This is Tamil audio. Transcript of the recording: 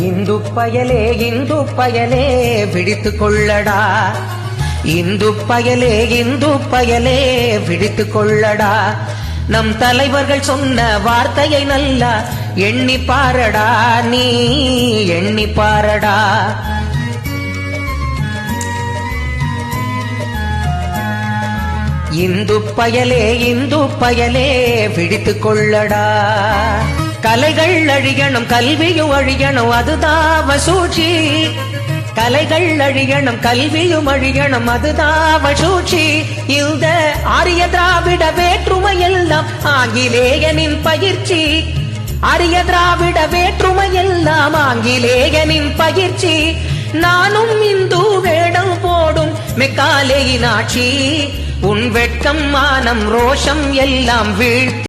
இந்து பயலே விழித்துக் கொள்ளடா, இந்து பயலே விழித்துக் கொள்ளடா. நம் தலைவர்கள் சொன்ன வார்த்தையை நல்லா எண்ணி பாரடா, நீ எண்ணி பாரடா. இந்து பயலே விழித்துக் கொள்ளடா. கலைகள் அழியணும் கல்வியும் அழியணும் அதுதான் சூழ்ச்சி, கலைகள் அழியணும் கல்வியும் அழியணும் அதுதான் சூழ்ச்சி. இந்த ஆரிய திராவிட வேற்றுமையெல்லாம் ஆங்கிலேயனின் பயிற்சி, ஆரிய திராவிட வேற்றுமையெல்லாம் ஆங்கிலேயனின் பயிற்சி. நானும் இந்து வேடம் போடும் மெக்காலேயின் ஆட்சி, உன் வெட்கம் மானம் ரோஷம் எல்லாம் வீழ்த்தி